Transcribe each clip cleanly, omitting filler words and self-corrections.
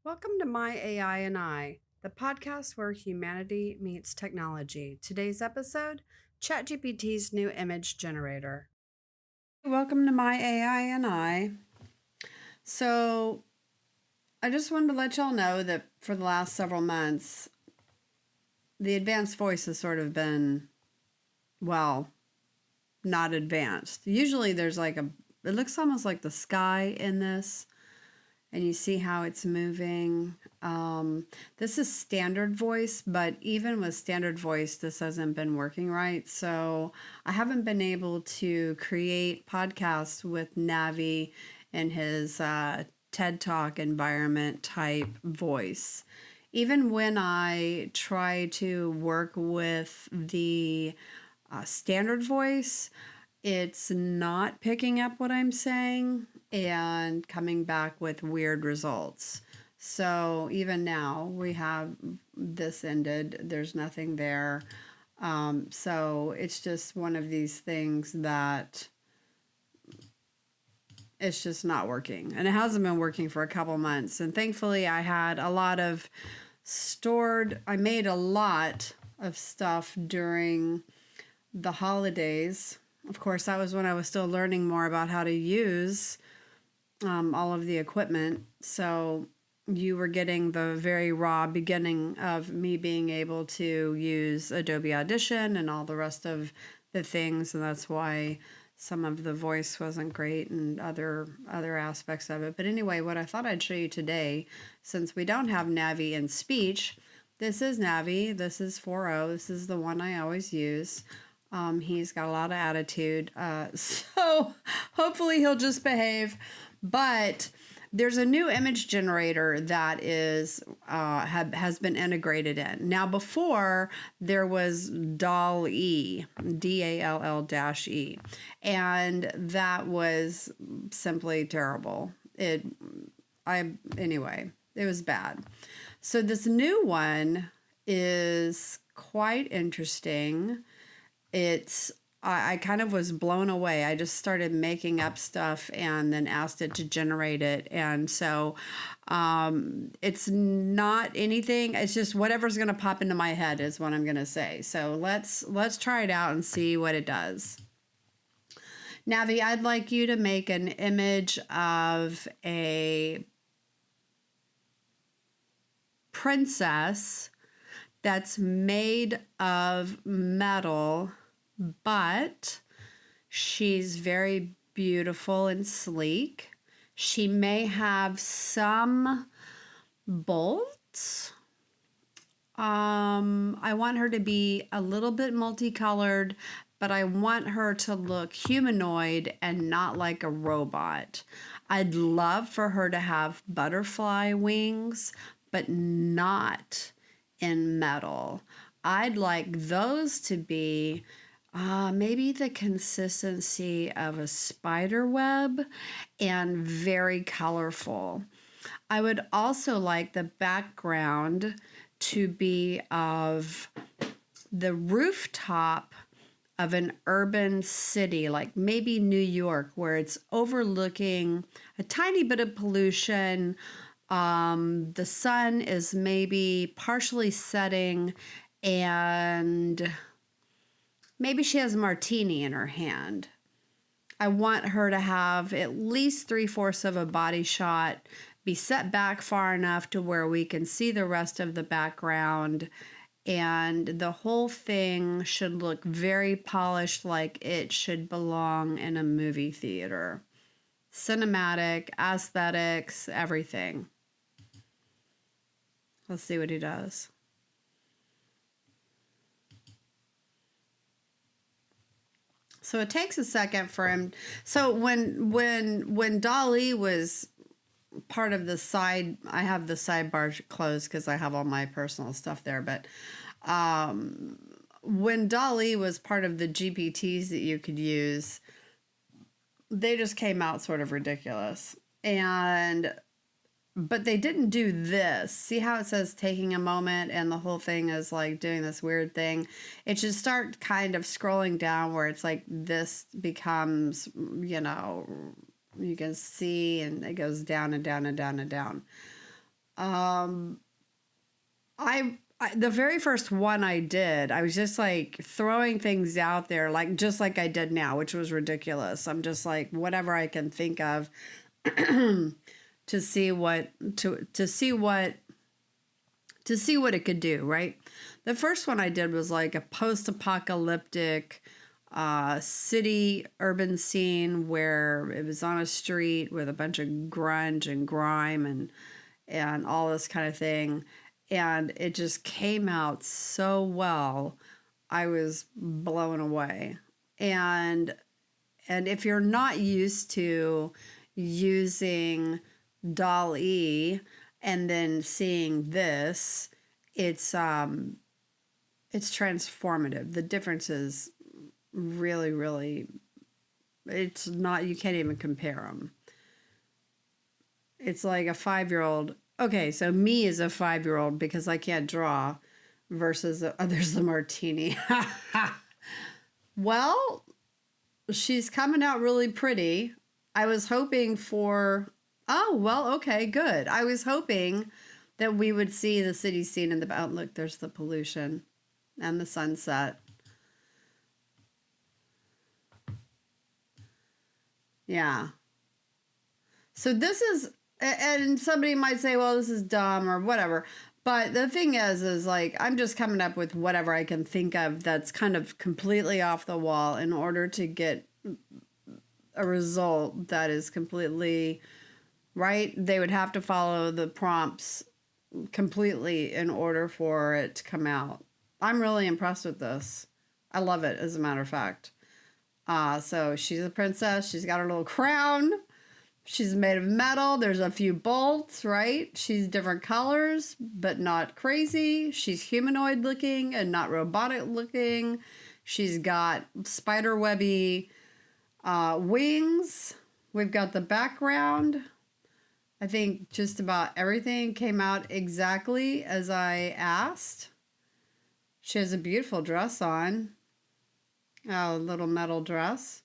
Welcome to My AI and I, the podcast where humanity meets technology. Today's episode, ChatGPT's new image generator. Welcome to My AI and I. So, I just wanted to let y'all know that for the last several months, the advanced voice has sort of been, well, not advanced. Usually there's it looks almost like the sky in this. And you see how it's moving. This is standard voice, but even with standard voice, this hasn't been working right. So I haven't been able to create podcasts with Navi in his TED Talk environment type voice. Even when I try to work with the standard voice, it's not picking up what I'm saying and coming back with weird results. So even now we have this ended. There's nothing there. So it's just one of these things that it's just not working. And it hasn't been working for a couple months. And thankfully I had a lot of I made a lot of stuff during the holidays. Of course, that was when I was still learning more about how to use all of the equipment. So you were getting the very raw beginning of me being able to use Adobe Audition and all the rest of the things. And that's why some of the voice wasn't great and other aspects of it. But anyway, what I thought I'd show you today, since we don't have Navi in speech, this is Navi. This is 4.0. This is the one I always use. He's got a lot of attitude, so hopefully he'll just behave. But there's a new image generator that has been integrated in. Now before there was DALL, DALL-E, and that was simply terrible. Anyway, it was bad. So this new one is quite interesting. I kind of was blown away. I just started making up stuff and then asked it to generate it. And so it's not anything. It's just whatever's going to pop into my head is what I'm going to say. So let's try it out and see what it does. Navi, I'd like you to make an image of a princess that's made of metal, but she's very beautiful and sleek. She may have some bolts. I want her to be a little bit multicolored, but I want her to look humanoid and not like a robot. I'd love for her to have butterfly wings, but not in metal. I'd like those to be maybe the consistency of a spider web and very colorful. I would also like the background to be of the rooftop of an urban city, like maybe New York, where it's overlooking a tiny bit of pollution. The sun is maybe partially setting, and maybe she has a martini in her hand. I want her to have at least 3/4 of a body shot, be set back far enough to where we can see the rest of the background, and the whole thing should look very polished, like it should belong in a movie theater. Cinematic, aesthetics, everything. Let's see what he does. So it takes a second for him. So when DALL-E was part of the side, I have the sidebar closed because I have all my personal stuff there. But when DALL-E was part of the GPTs that you could use, they just came out sort of ridiculous. But they didn't do this. See how it says taking a moment and the whole thing is like doing this weird thing? It should start kind of scrolling down where it's like this becomes, you can see, and it goes down and down and down and down. Um, the very first one I did, I was just like throwing things out there, like just like I did now, which was ridiculous. I'm just like whatever I can think of to see what to see what it could do, right? The first one I did was like a post-apocalyptic city urban scene where it was on a street with a bunch of grunge and grime and all this kind of thing. And it just came out so well. I was blown away. And if you're not used to using DALL-E and then seeing this, it's transformative. The difference is really, really, it's not, you can't even compare them. It's like a 5-year-old. Okay, so me as a 5-year-old because I can't draw versus there's the martini. Well, she's coming out really pretty. I was hoping for, oh, well, okay, good. I was hoping that we would see the city scene in the, oh, look, there's the pollution and the sunset. Yeah. So this is, and somebody might say, well, this is dumb or whatever. But the thing is like, I'm just coming up with whatever I can think of that's kind of completely off the wall in order to get a result that is completely right. They would have to follow the prompts completely in order for it to come out. I'm really impressed with this. I love it, as a matter of fact. So she's a princess. She's got her little crown. She's made of metal. There's a few bolts, right? She's different colors, but not crazy. She's humanoid looking and not robotic looking. She's got spider webby wings. We've got the background. I think just about everything came out exactly as I asked. She has a beautiful dress on. Oh, little metal dress.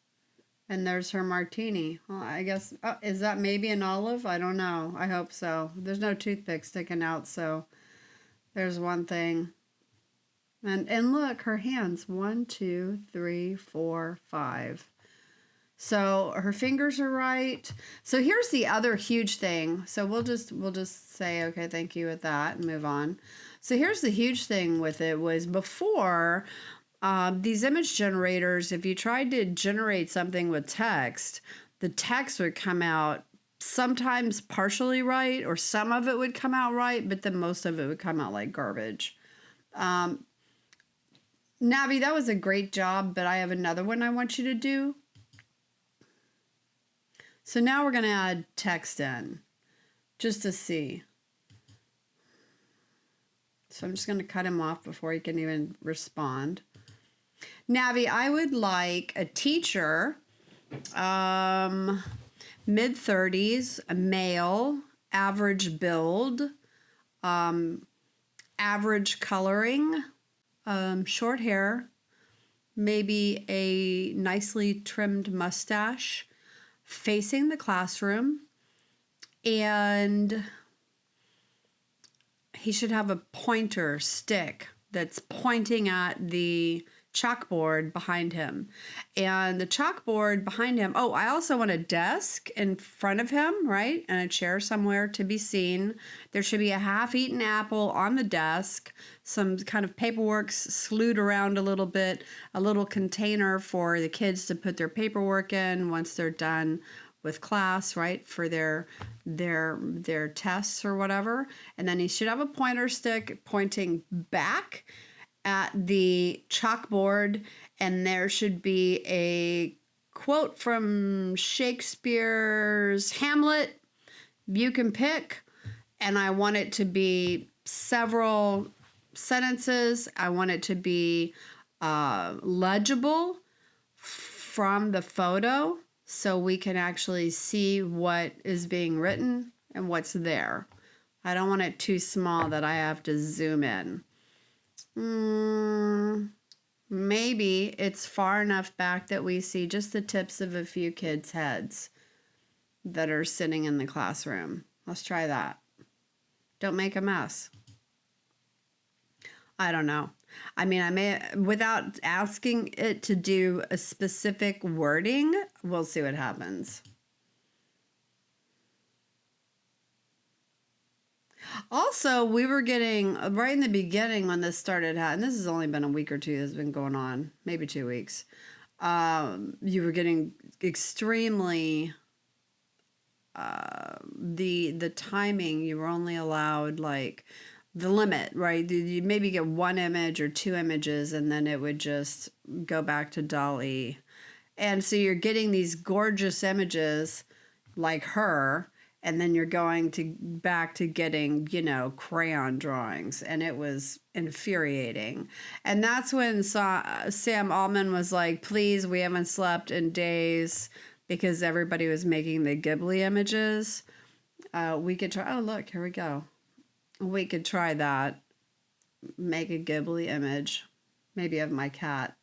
And there's her martini. Well, I guess, is that maybe an olive? I don't know. I hope so. There's no toothpick sticking out, so there's one thing. And look, her hands. 1, 2, 3, 4, 5. So her fingers are right. So here's the other huge thing. So we'll just say, okay, thank you with that and move on. So here's the huge thing with it was before, these image generators, if you tried to generate something with text, the text would come out sometimes partially right, or some of it would come out right, but then most of it would come out like garbage. Navi, that was a great job, but I have another one I want you to do. So now we're going to add text in just to see. So I'm just going to cut him off before he can even respond. Navi, I would like a teacher, mid-30s, a male, average build, average coloring, short hair, maybe a nicely trimmed mustache, facing the classroom, and he should have a pointer stick that's pointing at the chalkboard behind him. And the chalkboard behind him, oh, I also want a desk in front of him, right? And a chair somewhere to be seen. There should be a half-eaten apple on the desk, some kind of paperwork slewed around a little bit, a little container for the kids to put their paperwork in once they're done with class, right, for their tests or whatever. And then he should have a pointer stick pointing back at the chalkboard, and there should be a quote from Shakespeare's Hamlet. You can pick, and I want it to be several sentences. I want it to be legible from the photo so we can actually see what is being written and what's there. I don't want it too small that I have to zoom in. Maybe it's far enough back that we see just the tips of a few kids' heads that are sitting in the classroom. Let's try that. Don't make a mess. I don't know. I mean, I may, without asking it to do a specific wording, we'll see what happens. Also, we were getting, right in the beginning when this started, and this has only been a week or two that's been going on, maybe 2 weeks. You were getting extremely, the timing, you were only allowed like the limit, right? You maybe get one image or two images, and then it would just go back to DALL-E. And so you're getting these gorgeous images like her, and then you're going to back to getting, crayon drawings, and it was infuriating. And that's when Sam Altman was like, please, we haven't slept in days, because everybody was making the Ghibli images. We could try, oh look, here we go. We could try that. Make a Ghibli image, maybe of my cat.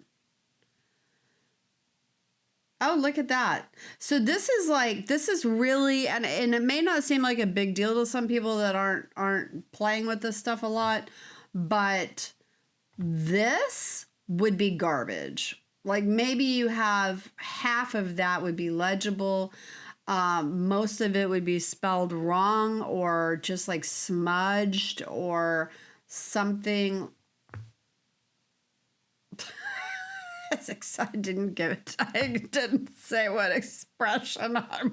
Oh, look at that. So this is really, and it may not seem like a big deal to some people that aren't playing with this stuff a lot, but this would be garbage. Like maybe you have half of that would be legible. Most of it would be spelled wrong or just like smudged or something. I didn't say what expression I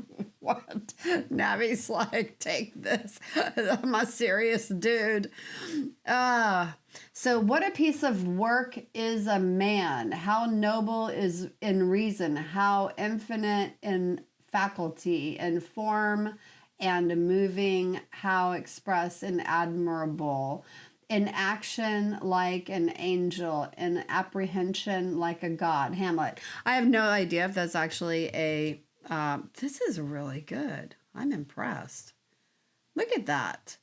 want. Navi's like, take this. I'm a serious dude. So what a piece of work is a man. How noble is in reason. How infinite in faculty and form and moving. How express and admirable. In action like an angel, in apprehension like a god. Hamlet. I have no idea if that's actually a, this is really good. I'm impressed. Look at that.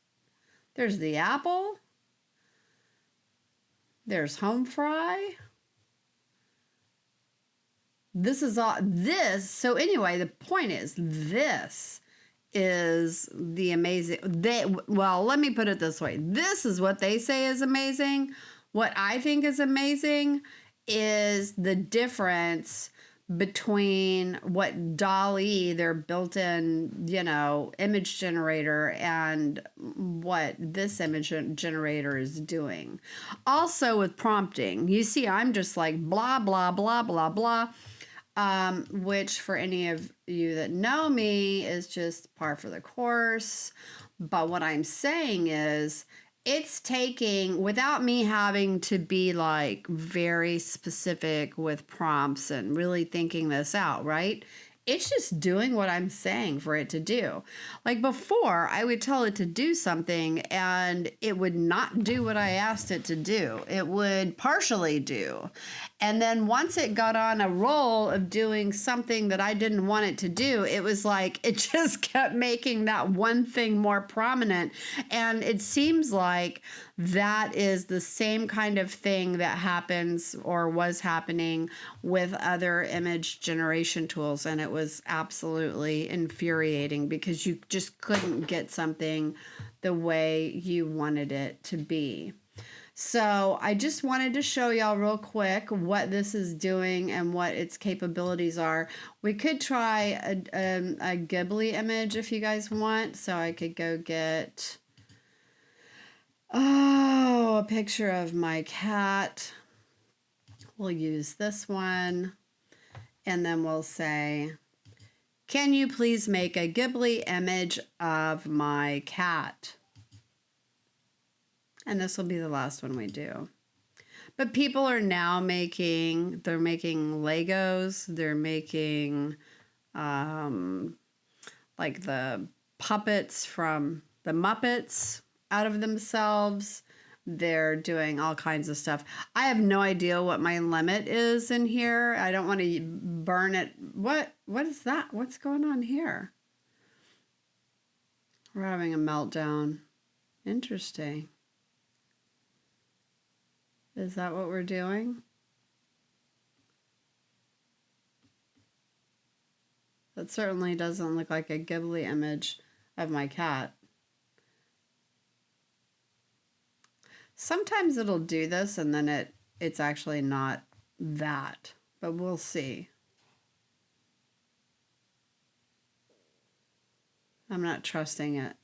There's the apple. There's home fry. This is all, so anyway, the point is this is the amazing, well, let me put it this way. This is what they say is amazing. What I think is amazing is the difference between what DALL-E, their built-in, image generator, and what this image generator is doing. Also with prompting, you see, I'm just like blah, blah, blah, blah, blah. Which for any of you that know me is just par for the course. But what I'm saying is it's taking, without me having to be like very specific with prompts and really thinking this out, right? It's just doing what I'm saying for it to do. Like before, I would tell it to do something and it would not do what I asked it to do. It would partially do. And then once it got on a roll of doing something that I didn't want it to do, it was like it just kept making that one thing more prominent. And it seems like that is the same kind of thing that happens or was happening with other image generation tools. And it was absolutely infuriating because you just couldn't get something the way you wanted it to be. So I just wanted to show y'all real quick what this is doing and what its capabilities are. We could try a Ghibli image if you guys want. So I could go get, a picture of my cat. We'll use this one. And then we'll say, can you please make a Ghibli image of my cat? And this will be the last one we do. But people are now making Legos. They're making like the puppets from the Muppets out of themselves. They're doing all kinds of stuff. I have no idea what my limit is in here. I don't want to burn it. What is that? What's going on here? We're having a meltdown. Interesting. Is that what we're doing? That certainly doesn't look like a Ghibli image of my cat. Sometimes it'll do this and then it's actually not that, but we'll see. I'm not trusting it.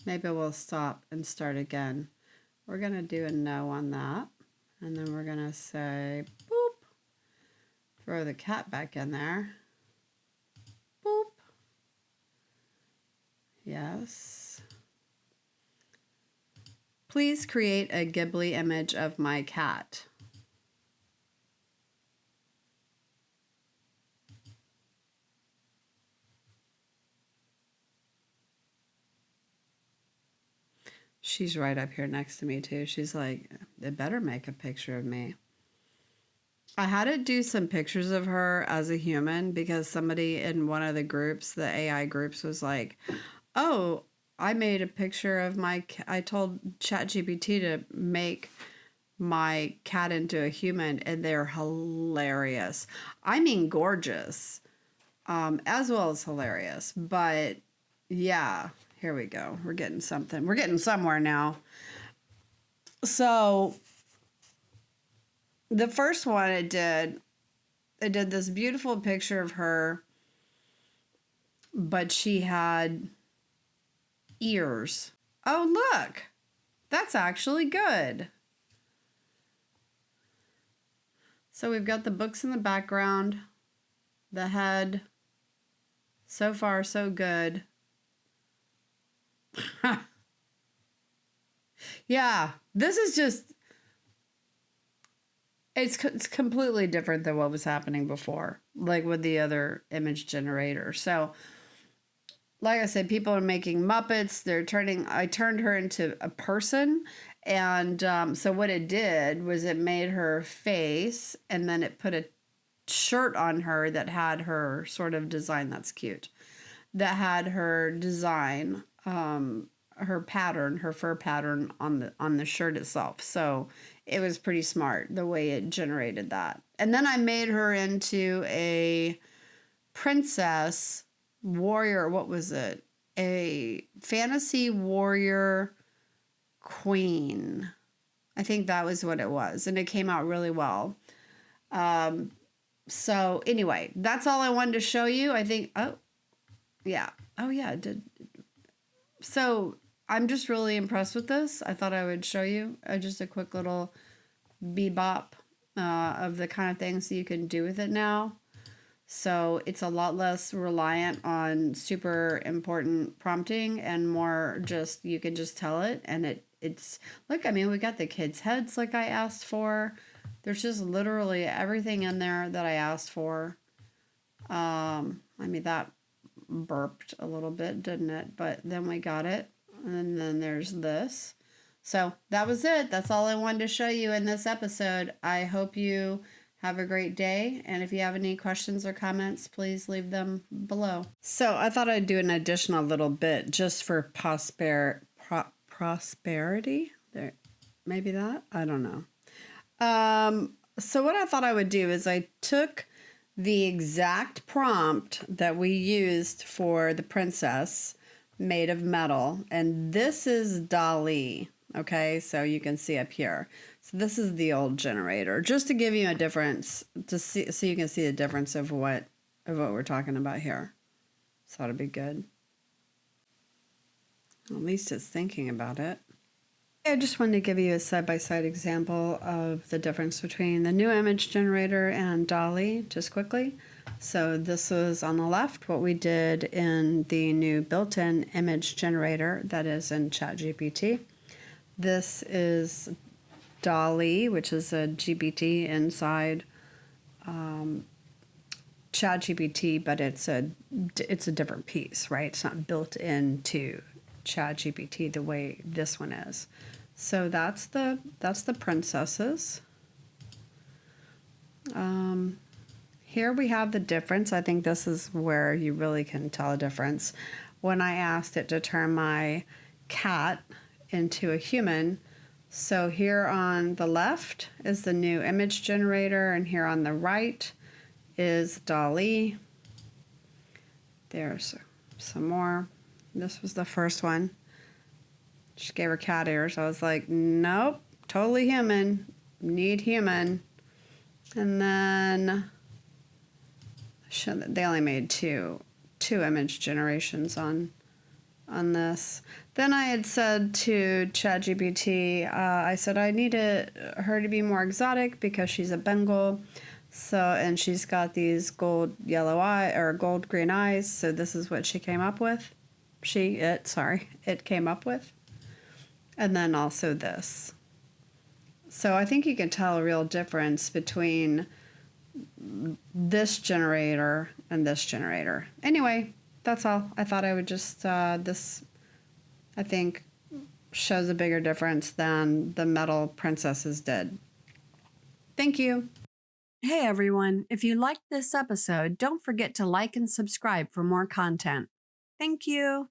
Maybe we'll stop and start again. We're going to do a no on that. And then we're going to say, boop, throw the cat back in there. Boop. Yes. Please create a Ghibli image of my cat. She's right up here next to me too. She's like, they better make a picture of me. I had to do some pictures of her as a human because somebody in one of the groups, the AI groups, was like, oh, I made a picture of I told ChatGPT to make my cat into a human, and they're hilarious. I mean, gorgeous, as well as hilarious. But yeah, here we go. We're getting something. We're getting somewhere now. So the first one it did this beautiful picture of her, but she had ears. Oh, look, that's actually good. So we've got the books in the background, the head. So far, so good. Yeah, this is just, it's completely different than what was happening before, like with the other image generator. So, like I said, people are making Muppets. I turned her into a person. And so what it did was it made her face, and then it put a shirt on her that had her sort of design. That's cute. That had her design, her pattern, her fur pattern on the shirt itself. So it was pretty smart the way it generated that. And then I made her into a princess warrior. What was it? A fantasy warrior queen. I think that was what it was. And it came out really well. So anyway, that's all I wanted to show you. I think, oh yeah, it did. So I'm just really impressed with this. I thought I would show you just a quick little bebop of the kind of things that you can do with it now. So it's a lot less reliant on super important prompting and more just, you can just tell it. And it's, look, I mean, we got the kids' heads like I asked for. There's just literally everything in there that I asked for. I mean, that burped a little bit, didn't it? But then we got it. And then there's this. So that was it. That's all I wanted to show you in this episode. I hope you have a great day. And if you have any questions or comments, please leave them below. So I thought I'd do an additional little bit just for prosperity. There, maybe that? I don't know. So what I thought I would do is I took the exact prompt that we used for the princess made of metal, and this is DALL-E. Okay, so you can see up here. So this is the old generator, just to give you a difference, to see, so you can see the difference of what we're talking about here. So that'd be good. At least it's thinking about it. I just wanted to give you a side-by-side example of the difference between the new image generator and DALL-E, just quickly. So this was on the left, what we did in the new built-in image generator that is in ChatGPT. This is DALL-E, which is a GPT inside ChatGPT, but it's a different piece, right? It's not built into ChatGPT the way this one is. So that's the princesses. Here we have the difference. I think this is where you really can tell a difference. When I asked it to turn my cat into a human, so here on the left is the new image generator, and here on the right is DALL-E. There's some more. This was the first one. She gave her cat ears. I was like, nope, totally human. Need human. And then they only made two image generations on this. Then I had said to ChatGPT, I said I needed her to be more exotic because she's a Bengal. So, and she's got these gold green eyes. So this is what she came up with. It came up with. And then also this. So I think you can tell a real difference between this generator and this generator. Anyway, that's all. I thought I would just, this, I think, shows a bigger difference than the metal princesses did. Thank you. Hey everyone, if you liked this episode, don't forget to like and subscribe for more content. Thank you.